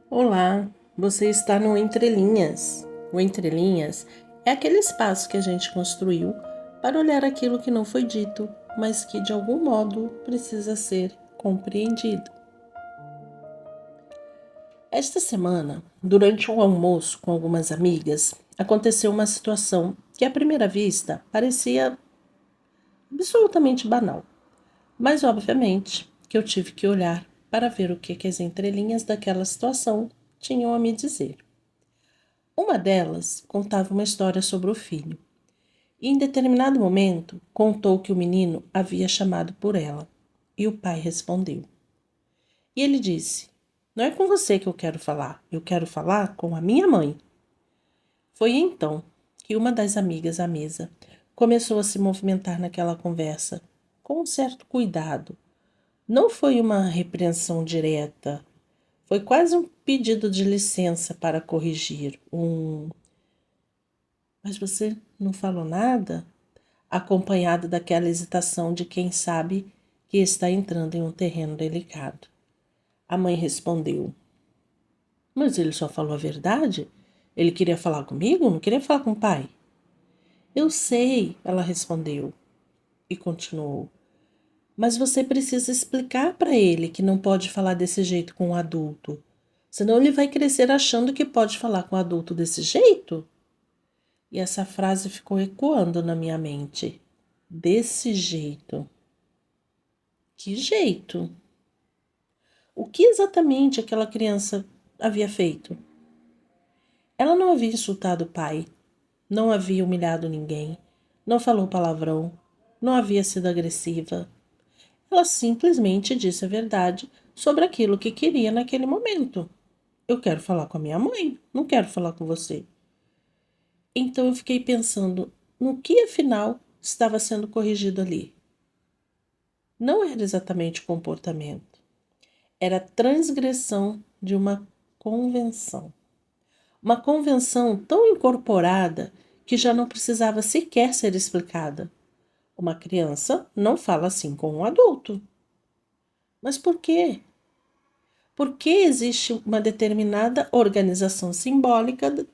Olá, você está no Entre Linhas. O Entre Linhas é aquele espaço que a gente construiu para olhar aquilo que não foi dito, mas que de algum modo precisa ser compreendido. Esta semana, durante um almoço com algumas amigas, aconteceu uma situação que à primeira vista parecia absolutamente banal, mas obviamente que eu tive que olhar para ver o que as entrelinhas daquela situação tinham a me dizer. Uma delas contava uma história sobre o filho, e em determinado momento contou que o menino havia chamado por ela, e o pai respondeu. E ele disse: Não é com você que eu quero falar com a minha mãe. Foi então que uma das amigas à mesa começou a se movimentar naquela conversa, com um certo cuidado. Não foi uma repreensão direta, foi quase um pedido de licença para corrigir, Mas você não falou nada? Acompanhado daquela hesitação de quem sabe que está entrando em um terreno delicado. A mãe respondeu: Mas ele só falou a verdade? Ele queria falar comigo? Não queria falar com o pai? Eu sei, ela respondeu e continuou. Mas você precisa explicar para ele que não pode falar desse jeito com um adulto. Senão ele vai crescer achando que pode falar com um adulto desse jeito? E essa frase ficou ecoando na minha mente. Desse jeito. Que jeito? O que exatamente aquela criança havia feito? Ela não havia insultado o pai, não havia humilhado ninguém, não falou palavrão, não havia sido agressiva. Ela simplesmente disse a verdade sobre aquilo que queria naquele momento. Eu quero falar com a minha mãe, não quero falar com você. Então eu fiquei pensando no que afinal estava sendo corrigido ali. Não era exatamente o comportamento, era a transgressão de uma convenção. Uma convenção tão incorporada que já não precisava sequer ser explicada. Uma criança não fala assim com um adulto. Mas por quê? Por que existe uma determinada organização simbólica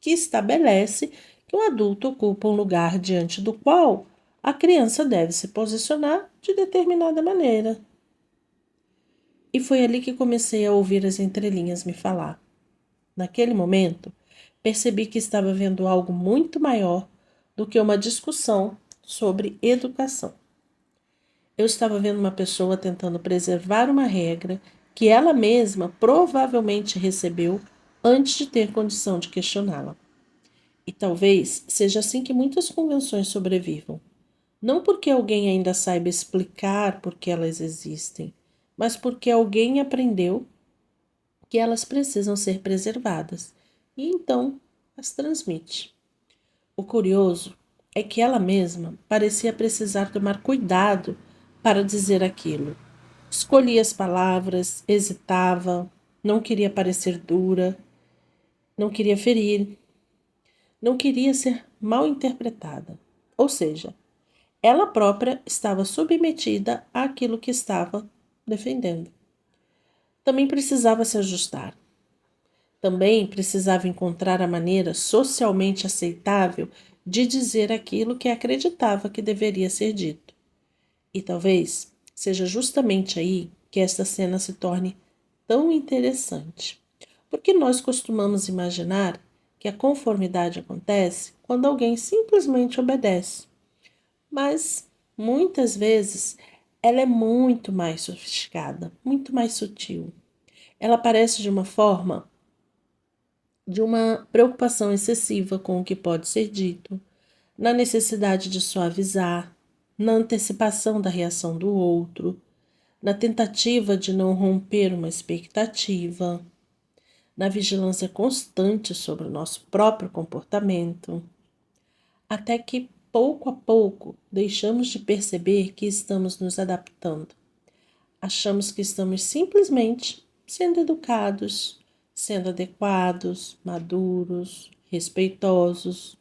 que estabelece que o adulto ocupa um lugar diante do qual a criança deve se posicionar de determinada maneira? E foi ali que comecei a ouvir as entrelinhas me falar. Naquele momento, percebi que estava vendo algo muito maior do que uma discussão sobre educação. Eu estava vendo uma pessoa tentando preservar uma regra que ela mesma provavelmente recebeu antes de ter condição de questioná-la. E talvez seja assim que muitas convenções sobrevivam. Não porque alguém ainda saiba explicar por que elas existem, mas porque alguém aprendeu que elas precisam ser preservadas e então as transmite. O curioso é que ela mesma parecia precisar tomar cuidado para dizer aquilo. Escolhia as palavras, hesitava, não queria parecer dura, não queria ferir, não queria ser mal interpretada. Ou seja, ela própria estava submetida àquilo que estava defendendo. Também precisava se ajustar. Também precisava encontrar a maneira socialmente aceitável de dizer aquilo que acreditava que deveria ser dito. E talvez seja justamente aí que esta cena se torne tão interessante. Porque nós costumamos imaginar que a conformidade acontece quando alguém simplesmente obedece. Mas muitas vezes ela é muito mais sofisticada, muito mais sutil. Ela aparece de uma preocupação excessiva com o que pode ser dito, na necessidade de suavizar, na antecipação da reação do outro, na tentativa de não romper uma expectativa, na vigilância constante sobre o nosso próprio comportamento, até que pouco a pouco deixamos de perceber que estamos nos adaptando. Achamos que estamos simplesmente sendo educados, sendo adequados, maduros, respeitosos.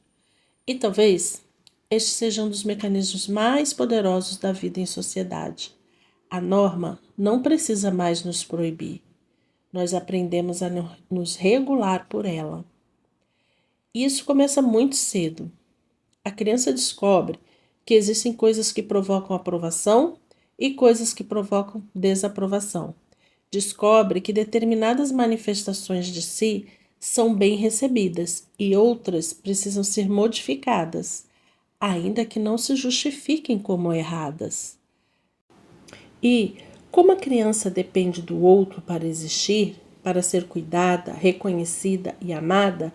E talvez este seja um dos mecanismos mais poderosos da vida em sociedade. A norma não precisa mais nos proibir, Nós aprendemos a nos regular por ela. E isso começa muito cedo. A criança descobre que existem coisas que provocam aprovação e coisas que provocam desaprovação. Descobre que determinadas manifestações de si são bem recebidas e outras precisam ser modificadas, ainda que não se justifiquem como erradas. E, como a criança depende do outro para existir, para ser cuidada, reconhecida e amada,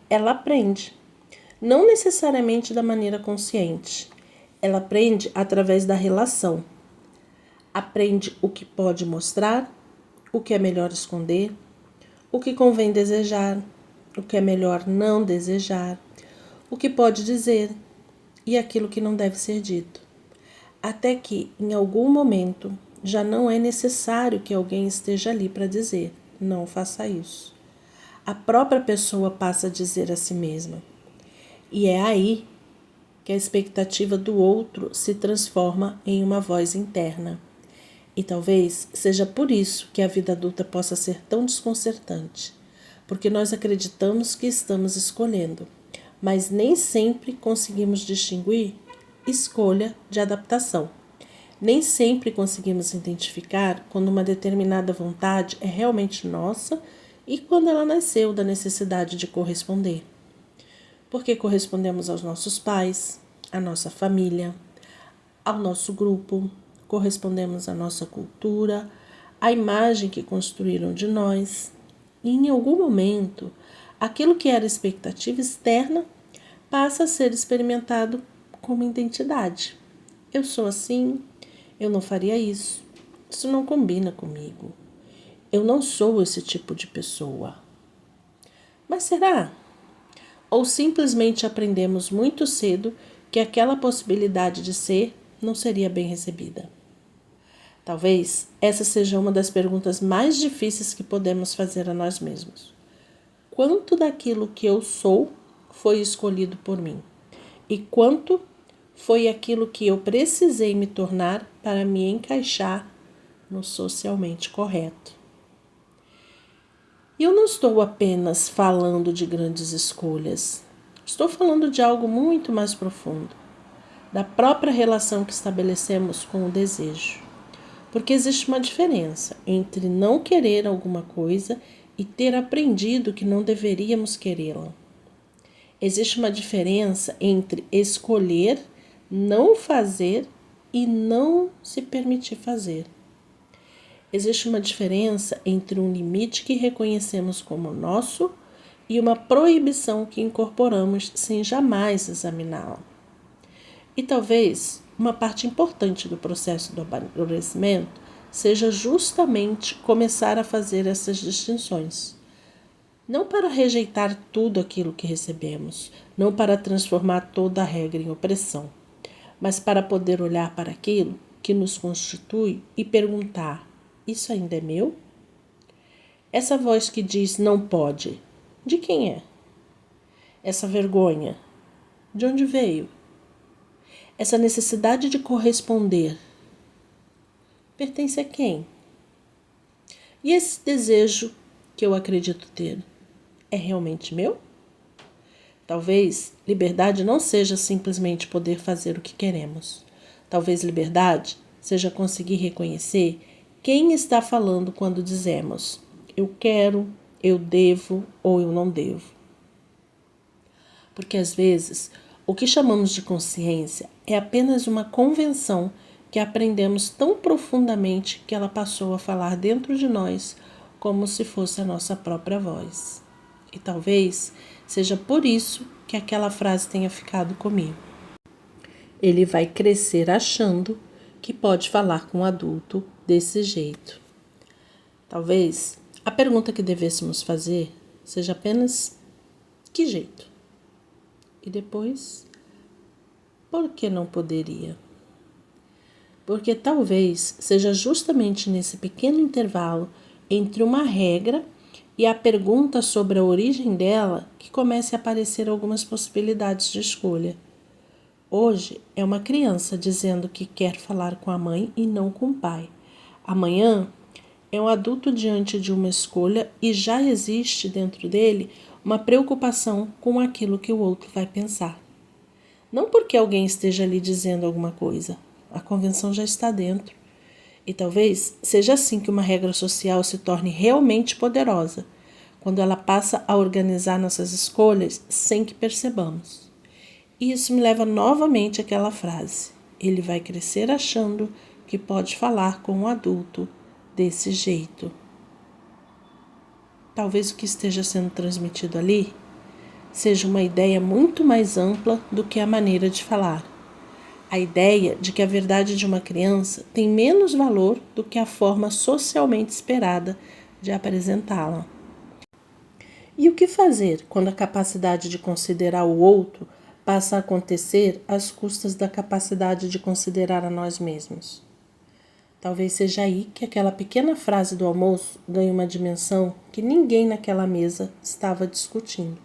ela aprende. Não necessariamente da maneira consciente. Ela aprende através da relação. Aprende o que pode mostrar, o que é melhor esconder, o que convém desejar, o que é melhor não desejar, o que pode dizer e aquilo que não deve ser dito. Até que, em algum momento, já não é necessário que alguém esteja ali para dizer: não faça isso. A própria pessoa passa a dizer a si mesma. E é aí que a expectativa do outro se transforma em uma voz interna. E talvez seja por isso que a vida adulta possa ser tão desconcertante, porque nós acreditamos que estamos escolhendo, mas nem sempre conseguimos distinguir escolha de adaptação. Nem sempre conseguimos identificar quando uma determinada vontade é realmente nossa e quando ela nasceu da necessidade de corresponder. Porque correspondemos aos nossos pais, à nossa família, ao nosso grupo, correspondemos à nossa cultura, à imagem que construíram de nós. E em algum momento, aquilo que era expectativa externa passa a ser experimentado como identidade. Eu sou assim, eu não faria isso, isso não combina comigo. Eu não sou esse tipo de pessoa. Mas será? Ou simplesmente aprendemos muito cedo que aquela possibilidade de ser não seria bem recebida? Talvez essa seja uma das perguntas mais difíceis que podemos fazer a nós mesmos. Quanto daquilo que eu sou foi escolhido por mim? E quanto foi aquilo que eu precisei me tornar para me encaixar no socialmente correto? E eu não estou apenas falando de grandes escolhas. Estou falando de algo muito mais profundo, da própria relação que estabelecemos com o desejo. Porque existe uma diferença entre não querer alguma coisa e ter aprendido que não deveríamos querê-la. Existe uma diferença entre escolher, não fazer e não se permitir fazer. Existe uma diferença entre um limite que reconhecemos como nosso e uma proibição que incorporamos sem jamais examiná-la. E talvez uma parte importante do processo do amadurecimento seja justamente começar a fazer essas distinções. Não para rejeitar tudo aquilo que recebemos, não para transformar toda a regra em opressão, mas para poder olhar para aquilo que nos constitui e perguntar: isso ainda é meu? Essa voz que diz não pode, de quem é? Essa vergonha, de onde veio? Essa necessidade de corresponder pertence a quem? E esse desejo que eu acredito ter é realmente meu? Talvez liberdade não seja simplesmente poder fazer o que queremos. Talvez liberdade seja conseguir reconhecer quem está falando quando dizemos eu quero, eu devo ou eu não devo. Porque às vezes o que chamamos de consciência é apenas uma convenção que aprendemos tão profundamente que ela passou a falar dentro de nós como se fosse a nossa própria voz. E talvez seja por isso que aquela frase tenha ficado comigo. Ele vai crescer achando que pode falar com um adulto desse jeito. Talvez a pergunta que devêssemos fazer seja apenas: que jeito? E depois, por que não poderia? Porque talvez seja justamente nesse pequeno intervalo entre uma regra e a pergunta sobre a origem dela que comece a aparecer algumas possibilidades de escolha. Hoje é uma criança dizendo que quer falar com a mãe e não com o pai. Amanhã É um adulto diante de uma escolha e já existe dentro dele uma preocupação com aquilo que o outro vai pensar. Não porque alguém esteja ali dizendo alguma coisa. A convenção já está dentro. E talvez seja assim que uma regra social se torne realmente poderosa, quando ela passa a organizar nossas escolhas sem que percebamos. E isso me leva novamente àquela frase: ele vai crescer achando que pode falar com um adulto desse jeito. Talvez o que esteja sendo transmitido ali seja uma ideia muito mais ampla do que a maneira de falar. A ideia de que a verdade de uma criança tem menos valor do que a forma socialmente esperada de apresentá-la. E o que fazer quando a capacidade de considerar o outro passa a acontecer às custas da capacidade de considerar a nós mesmos? Talvez seja aí que aquela pequena frase do almoço ganhe uma dimensão que ninguém naquela mesa estava discutindo.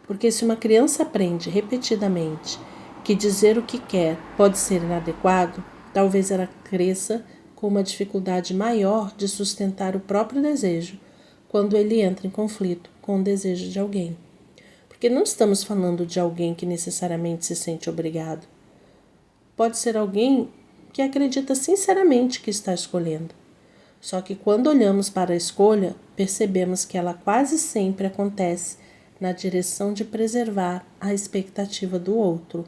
Porque se uma criança aprende repetidamente que dizer o que quer pode ser inadequado, talvez ela cresça com uma dificuldade maior de sustentar o próprio desejo quando ele entra em conflito com o desejo de alguém. Porque não estamos falando de alguém que necessariamente se sente obrigado. Pode ser alguém que acredita sinceramente que está escolhendo. Só que quando olhamos para a escolha, percebemos que ela quase sempre acontece na direção de preservar a expectativa do outro.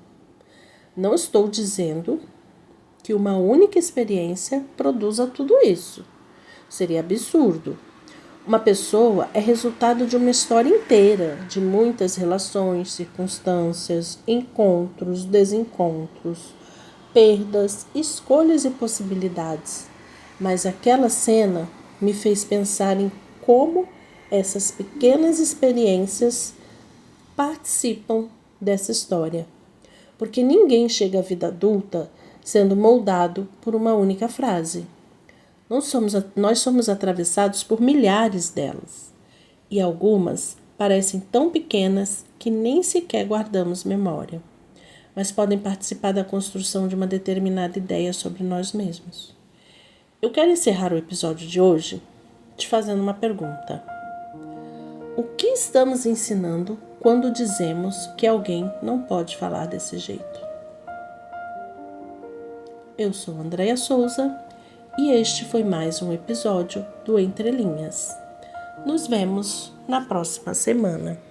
Não estou dizendo que uma única experiência produza tudo isso. Seria absurdo. Uma pessoa é resultado de uma história inteira, de muitas relações, circunstâncias, encontros, desencontros, perdas, escolhas e possibilidades. Mas aquela cena me fez pensar em como essas pequenas experiências participam dessa história. Porque ninguém chega à vida adulta sendo moldado por uma única frase. Nós somos atravessados por milhares delas. E algumas parecem tão pequenas que nem sequer guardamos memória, mas podem participar da construção de uma determinada ideia sobre nós mesmos. Eu quero encerrar o episódio de hoje te fazendo uma pergunta. O que estamos ensinando quando dizemos que alguém não pode falar desse jeito? Eu sou Andréia Souza e este foi mais um episódio do Entre Linhas. Nos vemos na próxima semana.